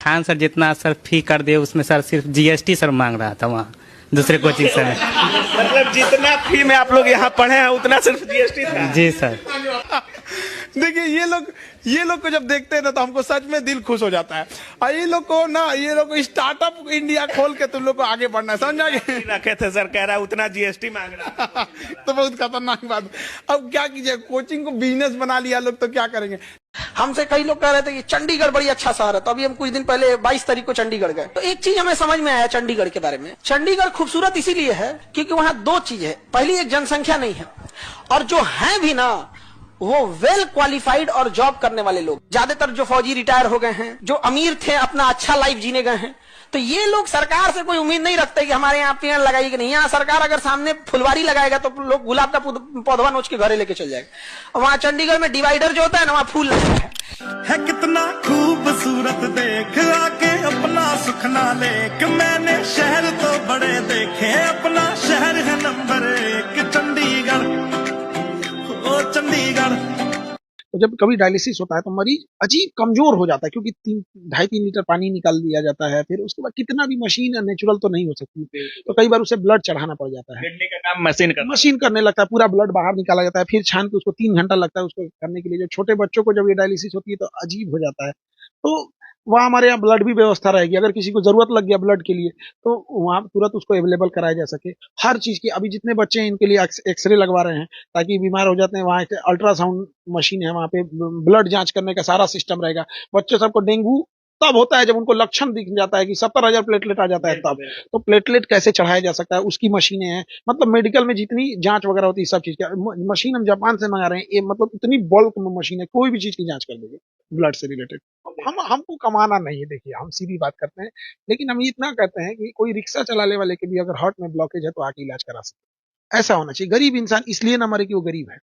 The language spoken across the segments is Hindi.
खान सर जितना सर फी कर दिए उसमें सर सिर्फ जीएसटी सर मांग रहा था वहाँ दूसरे कोचिंग से। मतलब जितना फी में आप लोग यहाँ पढ़े हैं उतना सिर्फ जीएसटी था। जी सर। देखिए ये लोग को जब देखते हैं ना तो हमको सच में दिल खुश हो जाता है। और ये लोग को स्टार्टअप इंडिया खोल के तुम लोग को आगे बढ़ना है, समझा गए? रखे थे सर, कह रहा है उतना जीएसटी मांग रहा। तो बहुत खतरनाक बात। अब क्या कीजिए, कोचिंग को बिजनेस बना लिया लोग, तो क्या करेंगे? हमसे कई लोग कह रहे थे कि चंडीगढ़ बड़ी अच्छा शहर है, तो अभी हम कुछ दिन पहले 22 तारीख को चंडीगढ़ गए, तो एक चीज हमें समझ में आया चंडीगढ़ के बारे में। चंडीगढ़ खूबसूरत इसीलिए है क्योंकि वहाँ दो चीज है। पहली, एक जनसंख्या नहीं है, और जो है भी ना वो वेल क्वालिफाइड और जॉब करने वाले लोग। ज्यादातर जो फौजी रिटायर हो गए हैं, जो अमीर थे अपना अच्छा लाइफ जीने गए हैं, तो ये लोग सरकार से कोई उम्मीद नहीं रखते कि हमारे यहाँ पेड़ लगाएगी नहीं। यहाँ सरकार अगर सामने फुलवारी लगाएगा तो लोग गुलाब का पौधा नोच के घरे लेके चल जाएगा। वहाँ चंडीगढ़ में डिवाइडर जो होता है ना, वहाँ फूल लगता है कितना खूबसूरत, देख आके अपना सुख ना लेक। मैंने शहर तो बड़े देखे, अपना शहर है नंबर 1 चंडीगढ़, ओ चंडीगढ़। तो जब कभी डायलिसिस होता है तो मरीज अजीब कमजोर हो जाता है, क्योंकि 2.5-3 लीटर पानी निकाल दिया जाता है। फिर उसके बाद कितना भी मशीन नेचुरल तो नहीं हो सकती, तो कई बार उसे ब्लड चढ़ाना पड़ जाता है। का काम मशीन करने लगता है, पूरा ब्लड बाहर निकाला जाता है, फिर छान के उसको 3 घंटा लगता है उसको करने के लिए। जो छोटे बच्चों को जब ये डायलिसिस होती है तो अजीब हो जाता है। तो वहाँ हमारे यहाँ ब्लड भी व्यवस्था रहेगी, अगर किसी को जरूरत लग गया ब्लड के लिए तो वहाँ तुरंत उसको अवेलेबल कराया जा सके हर चीज की। अभी जितने बच्चे हैं इनके लिए एक्सरे लगवा रहे हैं, ताकि बीमार हो जाते हैं वहाँ अल्ट्रासाउंड मशीन है, वहाँ पे ब्लड जांच करने का सारा सिस्टम रहेगा। बच्चे सबको डेंगू तब होता है जब उनको लक्षण दिख जाता है कि 70,000 प्लेटलेट आ जाता है, तब तो प्लेटलेट कैसे चढ़ाया जा सकता है उसकी मशीनें हैं। मतलब मेडिकल में जितनी जांच वगैरह होती है सब चीज की मशीन हम जापान से मंगा रहे हैं। ये मतलब इतनी बल्क में मशीन है, कोई भी चीज की जांच कर देंगे ब्लड से रिलेटेड। हमको कमाना नहीं है, देखिए हम सीधी बात करते हैं, लेकिन हम इतना कहते हैं कि कोई रिक्शा चलाने वाले के भी अगर हार्ट में ब्लॉकेज है तो आके इलाज करा सकते हैं। ऐसा होना चाहिए। गरीब इंसान इसलिए ना मरे कि वो गरीब है,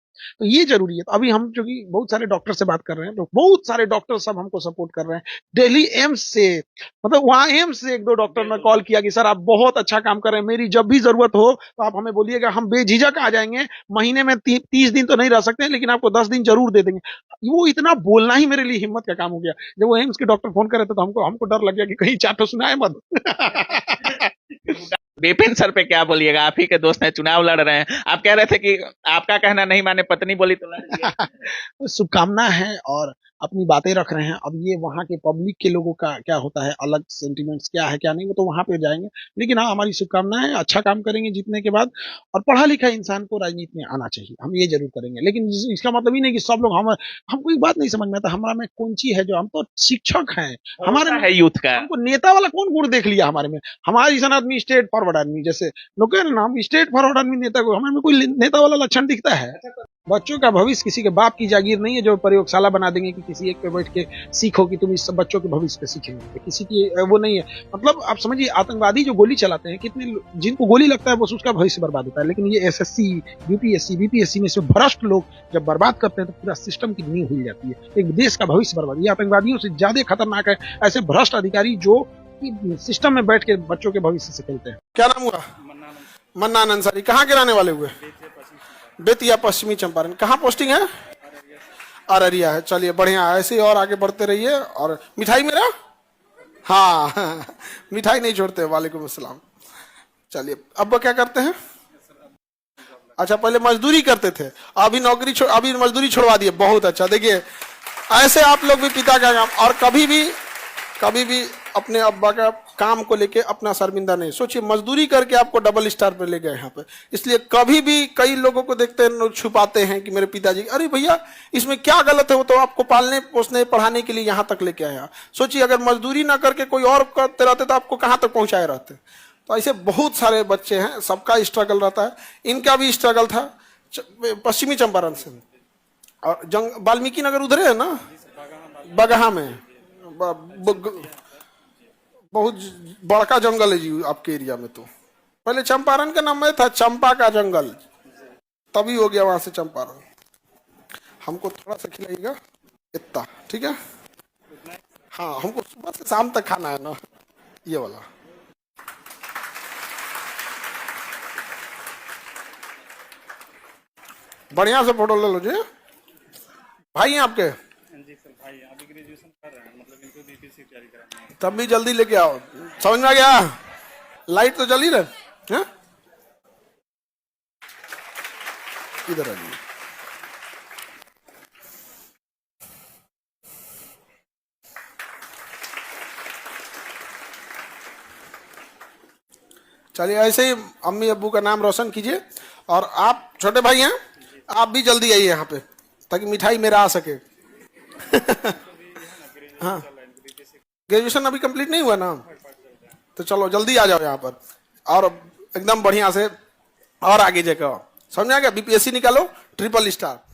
तो ये जरूरी है। तो अभी हम जो कि बहुत सारे डॉक्टर से बात कर रहे हैं, तो बहुत सारे डॉक्टर सब हमको सपोर्ट कर रहे हैं। दिल्ली एम्स से, मतलब वहाँ एम्स से 1-2 डॉक्टर ने कॉल किया कि सर आप बहुत अच्छा काम कर रहे हैं, मेरी जब भी जरूरत हो तो आप हमें बोलिएगा, हम बेझिझक आ जाएंगे। महीने में 30 दिन तो नहीं रह सकते, लेकिन आपको 10 दिन जरूर दे देंगे। वो इतना बोलना ही मेरे लिए हिम्मत का काम हो गया। जब वो एम्स के डॉक्टर फोन कर रहे थे तो हमको डर लग गया कि कहीं चाटो सुनाए मत। विपिन सर पे क्या बोलिएगा, आप ही के दोस्त हैं, चुनाव लड़ रहे हैं। आप कह रहे थे कि आपका कहना नहीं माने, पत्नी बोली तो लड़ दिए। शुभकामना है और अपनी बातें रख रहे हैं। अब ये वहाँ के पब्लिक के लोगों का क्या होता है, अलग सेंटिमेंट्स क्या है क्या नहीं, वो तो वहाँ पे जाएंगे। लेकिन हाँ, हमारी शुभकामना है, अच्छा काम करेंगे जीतने के बाद। और पढ़ा लिखा इंसान को राजनीति में आना चाहिए, हम ये जरूर करेंगे। लेकिन इसका मतलब ही नहीं कि सब लोग हमको एक बात नहीं समझ में आता, हमारा में कौन ची है जो, हम तो शिक्षक हैं, हमारे में है यूथ का। हमको नेता वाला कौन गुण देख लिया हमारे में? हमारे जैसा आदमी स्टेट फॉरवर्ड आदमी, जैसे लोग कह रहे हैं ना हम स्टेट फॉरवर्ड आदमी नेता को, हमारे में कोई नेता वाला लक्षण दिखता है? बच्चों का भविष्य किसी के बाप की जागीर नहीं है जो प्रयोगशाला बना देंगे कि किसी एक पे बैठ के सीखो कि तुम इस सब बच्चों के भविष्य पे सीखेंगे। किसी की वो नहीं है। मतलब आप समझिए, आतंकवादी जो गोली चलाते हैं, कितने जिनको गोली लगता है वो उसका भविष्य बर्बाद होता है। लेकिन ये एसएससी, यूपीएससी, बीपीएससी में से भ्रष्ट लोग जब बर्बाद करते हैं तो पूरा सिस्टम की नींव हिल जाती है, एक देश का भविष्य बर्बाद। ये आतंकवादियों से ज्यादा खतरनाक है ऐसे भ्रष्ट अधिकारी जो सिस्टम में बैठ के बच्चों के भविष्य से खेलते हैं। क्या नाम हुआ? मन्नान अंसारी। कहाँ के रहने वाले हुए? बेतिया, पश्चिमी चंपारण। कहाँ पोस्टिंग है? अररिया है। चलिए बढ़िया, ऐसे ही और आगे बढ़ते रहिए। और मिठाई मेरा, हाँ मिठाई नहीं छोड़ते। वालेकुम अस्सलाम। चलिए, अब क्या करते हैं? अच्छा, पहले मजदूरी करते थे, अभी अभी मजदूरी छोड़वा दिए। बहुत अच्छा। देखिए, ऐसे आप लोग भी पिता का काम, और कभी भी अपने अब्बा का काम को लेके अपना शर्मिंदा नहीं सोचिए। मजदूरी करके आपको डबल स्टार पे ले गए यहाँ पे, इसलिए कभी भी कई लोगों को देखते हैं छुपाते हैं कि मेरे पिताजी, अरे भैया इसमें क्या गलत है, वो तो आपको पालने पोसने पढ़ाने के लिए यहाँ तक लेके आया। सोचिए, अगर मजदूरी ना करके कोई और करते रहते तो आपको कहाँ तक पहुंचाए रहते। तो ऐसे बहुत सारे बच्चे हैं, सबका स्ट्रगल रहता है। इनका भी स्ट्रगल था। पश्चिमी चंपारण से, और वाल्मीकि नगर उधर है ना, बगहा में बहुत बड़का जंगल है जी आपके एरिया में। तो पहले चंपारण का नाम था चंपा का जंगल, तभी हो गया वहां से चंपारण। हमको थोड़ा सा खिलाइएगा इतना, ठीक है? हाँ, हमको सुबह से शाम तक खाना है ना, ये वाला। बढ़िया से फोटो ले लो जी। भाई हैं आपके? जी सर भाई अभी ग्रेजुएशन कर रहे हैं, मतलब इनको बीपीएससी की तैयारी कराना है। तब भी जल्दी लेके आओ, समझ में आ गया? लाइट तो जली रहे हैं, इधर आ जाइए। चलिए ऐसे ही अम्मी अब्बू का नाम रोशन कीजिए। और आप छोटे भाई हैं, आप भी जल्दी आइए यहाँ पे ताकि मिठाई मेरा आ सके। हाँ, ग्रेजुएशन अभी कंप्लीट नहीं हुआ ना, तो चलो जल्दी आ जाओ यहाँ पर और एकदम बढ़िया से और आगे जाकर समझ आ गया। बीपीएससी निकालो, ट्रिपल स्टार।